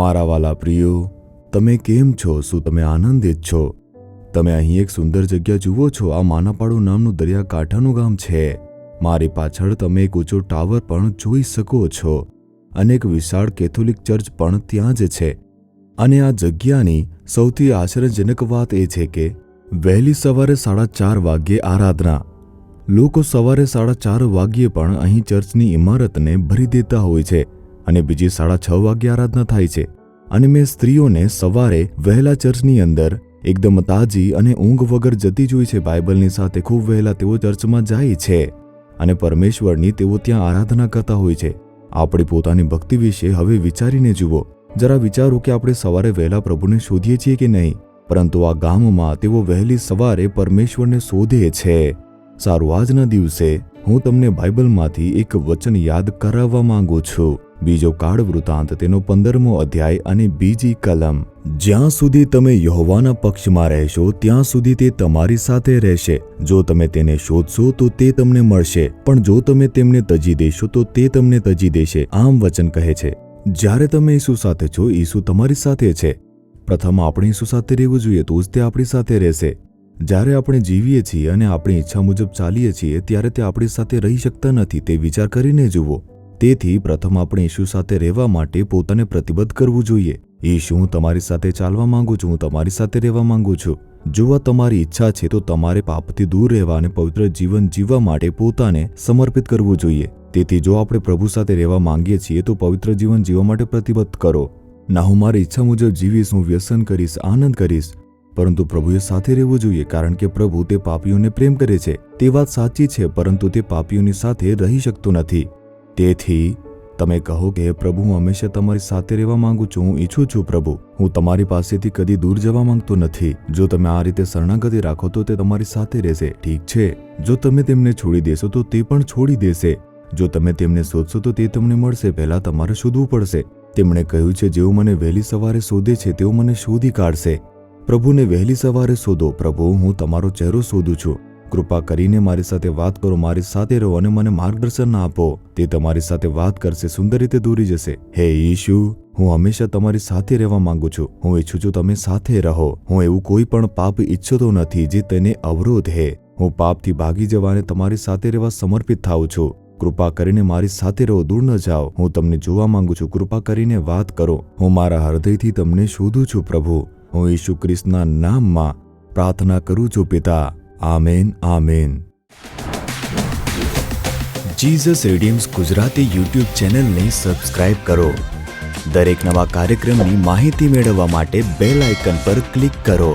મારા વાલા પ્રિયો, તમે કેમ છો? શું તમે આનંદિત છો? તમે અહીં એક સુંદર જગ્યા જુઓ છો. આ માનાપાડુ નામનું દરિયાકાંઠાનું ગામ છે. મારી પાછળ તમે એક ઊંચો ટાવર પણ જોઈ શકો છો અને એક વિશાળ કેથોલિક ચર્ચ પણ ત્યાં જ છે. અને આ જગ્યાની સૌથી આશ્ચર્યજનક વાત એ છે કે વહેલી સવારે 4:30 વાગ્યે આરાધના. લોકો સવારે 4:30 વાગ્યે પણ અહીં ચર્ચની ઇમારતને ભરી દેતા હોય છે અને બીજી 6:30 વાગ્યે આરાધના થાય છે. અને મેં સ્ત્રીઓને સવારે વહેલા ચર્ચની અંદર એકદમ તાજી અને ઊંઘ વગર જતી જોઈ છે. બાઇબલની સાથે ખૂબ વહેલા તેઓ ચર્ચમાં જાય છે અને પરમેશ્વરની તેઓ ત્યાં આરાધના કરતા હોય છે. આપણી પોતાની ભક્તિ વિશે હવે વિચારીને જુઓ. જરા વિચારો કે આપણે સવારે વહેલા પ્રભુને શોધીએ છીએ કે નહીં. પરંતુ આ ગામમાં તેઓ વહેલી સવારે પરમેશ્વરને શોધે છે. સારું, આજના દિવસે હું તમને બાઇબલમાંથી એક વચન યાદ કરાવવા માંગુ છું. બીજો કાળ વૃતાંત તેનો 15મો અધ્યાય અને બીજી કલમ. જ્યાં સુધી તમે યહોવાના પક્ષમાં રહેશો ત્યાં સુધી તે તમારી સાથે રહેશે. જો તમે તેને શોધશો તો તે તમને મળશે, પણ જો તમે તેમને તજી દેશો તો તે તમને તજી દેશે. આમ વચન કહે છે. જ્યારે તમે ઈસુ સાથે છો, ઈસુ તમારી સાથે છે. પ્રથમ આપણે ઈસુ સાથે રહેવું જોઈએ, તો જ તે આપણી સાથે રહેશે. જ્યારે આપણે જીવીએ છીએ અને આપણી ઈચ્છા મુજબ ચાલીએ છીએ ત્યારે તે આપણી સાથે રહી શકતા નથી. તે વિચાર કરીને જુઓ. તેથી પ્રથમ આપણે ઈસુ સાથે રહેવા માટે પોતાને પ્રતિબદ્ધ કરવું જોઈએ. ઈસુ, હું તમારી સાથે ચાલવા માંગુ છું, હું તમારી સાથે રહેવા માંગુ છું. જો આ તમારી ઈચ્છા છે તો તમારે પાપથી દૂર રહેવા અને પવિત્ર જીવન જીવવા માટે પોતાને સમર્પિત કરવું જોઈએ. તેથી જો આપણે પ્રભુ સાથે રહેવા માંગીએ છીએ તો પવિત્ર જીવન જીવવા માટે પ્રતિબદ્ધ કરો. ના, હું મારી ઈચ્છા મુજબ જીવીશ, હું વ્યસન કરીશ, આનંદ કરીશ. પરંતુ પ્રભુએ સાથે રહેવું જોઈએ, કારણ કે પ્રભુ તે પાપીઓને પ્રેમ કરે છે. તે વાત સાચી છે, પરંતુ તે પાપીઓની સાથે રહી શકતો નથી. તેથી તમે કહો કે પ્રભુ, હું હંમેશા તમારી સાથે રહેવા માંગુ છું, હું ઈચ્છું છું પ્રભુ, હું તમારી પાસેથી કદી દૂર જવા માંગતો નથી. જો તમે આ રીતે શરણાગતિ રાખો તો તે તમારી સાથે રહેશે. ઠીક છે, જો તમે તેમને છોડી દેશો તો તે પણ છોડી દેશે. જો તમે તેમને શોધશો તો તે તમને મળશે. પહેલા તમારે શોધવું પડશે. તેમણે કહ્યું છે, જેઓ મને વહેલી સવારે શોધે છે તેઓ મને શોધી કાઢશે. પ્રભુને વહેલી સવારે શોધો. પ્રભુ, હું તમારો ચહેરો શોધું છું. કૃપા કરીને મારી સાથે વાત કરો, મારી સાથે રહો અને મને માર્ગદર્શન આપો. તે તમારી સાથે વાત કરશે, સુંદર રીતે દોરી જશે. હે ઈશુ, હું હંમેશા તમારી સાથે રહેવા માંગુ છું. હું ઈચ્છું છું તમે સાથે રહો. હું એવું કોઈ પણ પાપ ઈચ્છતો નથી જે તેને અવરોધે. હું પાપથી ભાગી જવા અને તમારી સાથે રહેવા સમર્પિત થાઉં છું. કૃપા કરીને મારી સાથે રહો, દૂર ન જાઓ. હું તમને જોવા માંગુ છું. કૃપા કરીને વાત કરો. હું મારા હૃદયથી તમને શોધું છું પ્રભુ. હું ઈસુ ખ્રિસ્તના નામમાં પ્રાર્થના કરું છું પિતા. Amen, amen. Jesus redeems Gujarati YouTube ચેનલને સબસ્ક્રાઇબ કરો. દરેક નવા કાર્યક્રમની માહિતી મેળવવા માટે બેલ આઇકન પર ક્લિક કરો.